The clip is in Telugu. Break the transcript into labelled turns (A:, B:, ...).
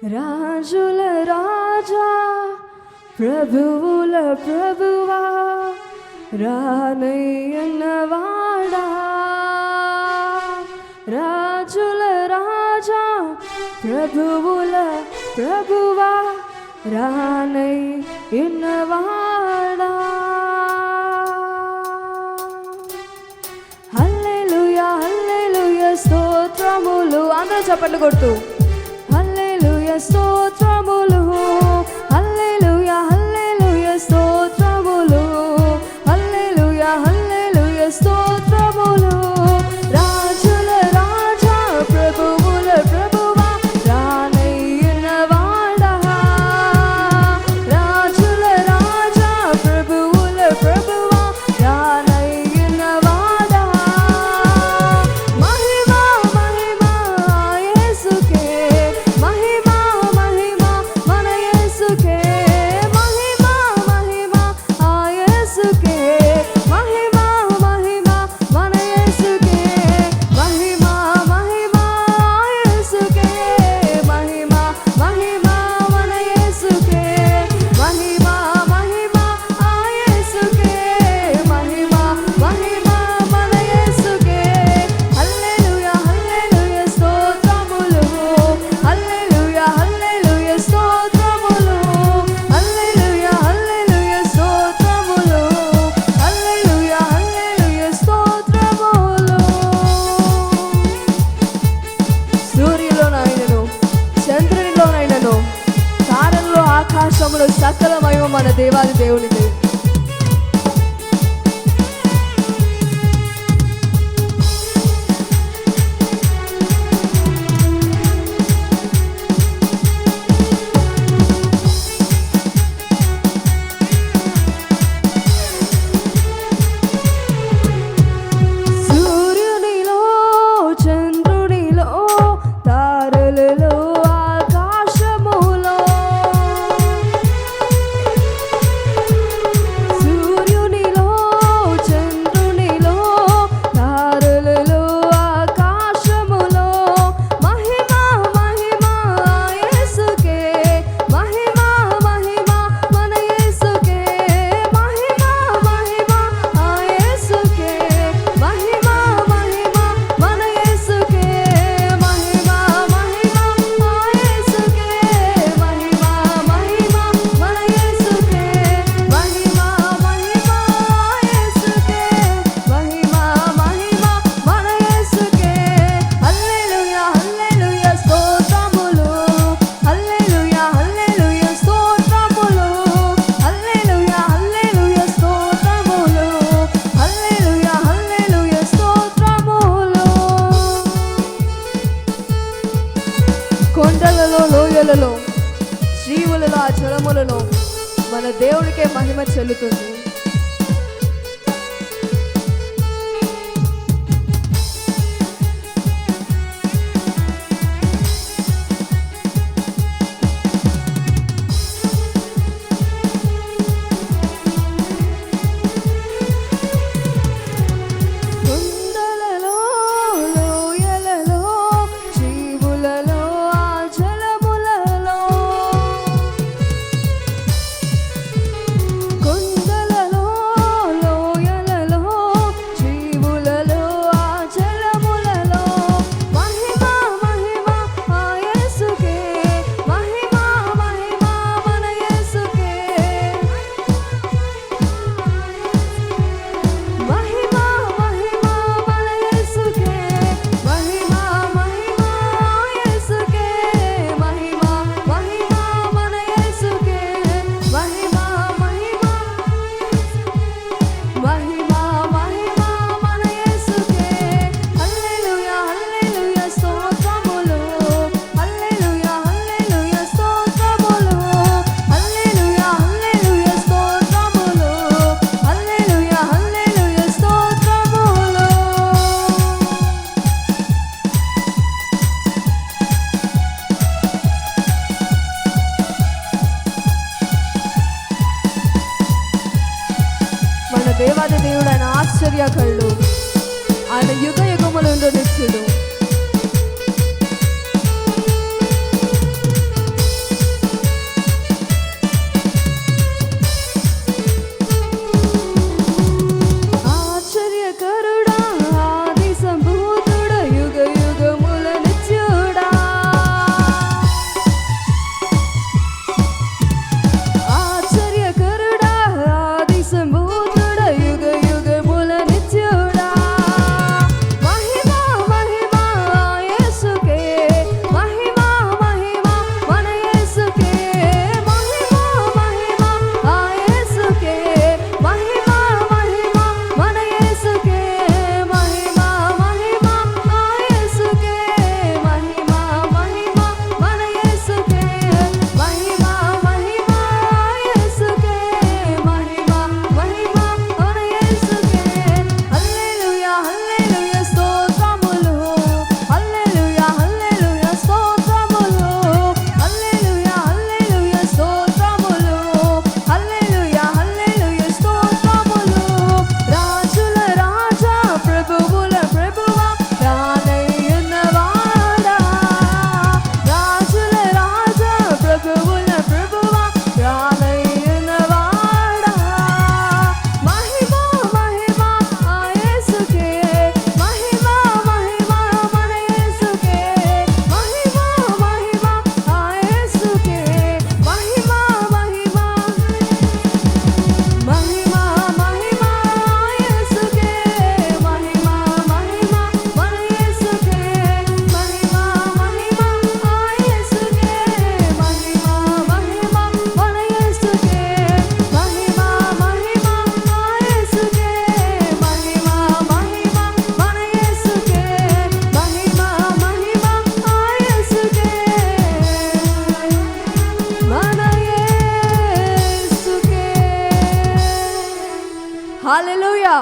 A: రాజుల రాజా ప్రభువుల ప్రభువా రానయ్యన్నవాడా, రాజుల రాజా ప్రభువుల ప్రభువా రానయ్యన్నవాడా. హల్లెలూయా హల్లెలూయా స్తోత్రములు. అందరూ చప్పట్లు కొడుతూ హల్లెలూయా స్తోత్రములు, హల్లెలూయా హల్లెలూయా స్తోత్రములు, హల్లెలూయా హల్లెలూయా స్తోత్రములు. రాజుల రాజా ప్రభువుల ప్రభువా రానయ్యన్నవాడా, రాజుల రాజా ప్రభువుల ప్రభువా రానయ్యన్నవాడా. మహిమ మహిమ యేసుకే, మహిమ మహిమ మన యేసుకే, మహిమ మహిమ యేసుకే, మహిమ మహిమ మన యేసుకే, మహిమ మహిమ యేసుకే, మహిమ మహిమ మన యేసుకే, మహిమ మహిమ యేసుకే, మహిమ మహిమ మన యేసుకే. హల్లెలూయా హల్లెలూయా స్తోత్రములు, హల్లెలూయా హల్లెలూయా స్తోత్రములు, హల్లెలూయా హల్లెలూయా స్తోత్రములు, హల్లెలూయా హల్లెలూయా స్తోత్రములు. సూర్యులోనైనను చంద్రునిలోనైనను తారల్లో ఆకాశములో సకల మహిమ మన దేవాది దేవునిదే. సూర్యునిలో చంద్రునిలో తారలలో ఆకాశములో, సూర్యునిలో చంద్రునిలో తారలలో ఆకాశములో, మహిమ మహిమ యేసుకే, మహిమ మహిమ మన యేసుకే, మహిమ మహిమ యేసుకే, మహిమ మహిమ మన యేసుకే, మహిమ మహిమ యేసుకే, మహిమ మహిమ మన యేసుకే, మహిమ మహిమ యేసుకే, మహిమ మహిమ మన యేసుకే. హల్లెలూయా హల్లెలూయా స్తోత్రములు, హల్లెలూయా హల్లెలూయా స్తోత్రములు, హల్లెలూయా హల్లెలూయా స్తోత్రములు, హల్లెలూయా హల్లెలూయా స్తోత్రములు. కొండలలో లోయలలో జీవులలో ఆ జలములలో మన దేవునికే మహిమ చెల్లుతుంది. కొండలలో లోయలలో జీవులలో ఆ జలములలో, కొండలలో లోయలలో జీవులలో ఆ జలములలో, మహిమ మహిమ యేసుకే, మహిమ మహిమ మన యేసుకే, మహిమ మహిమ మన యేసుకే, మహిమ మహిమ యేసుకే, మహిమ మహిమ మన యేసుకే, మహిమ మహిమ మహిమ మహిమ మన యేసుకే. హల్లెలూయా హల్లెలూయా స్తోత్రములు, హల్లెలూయా హల్లెలూయా స్తోత్రములు, హల్లెలూయా హల్లెలూయా స్తోత్రములు, హల్లెలూయా హల్లెలూయా స్తోత్రములు. మన దేవాది దేవుడు ఆయన ఆశ్చర్యకరుడు, ఆయన యుగ యుగములు నిత్యుడు. హల్లెలూయా.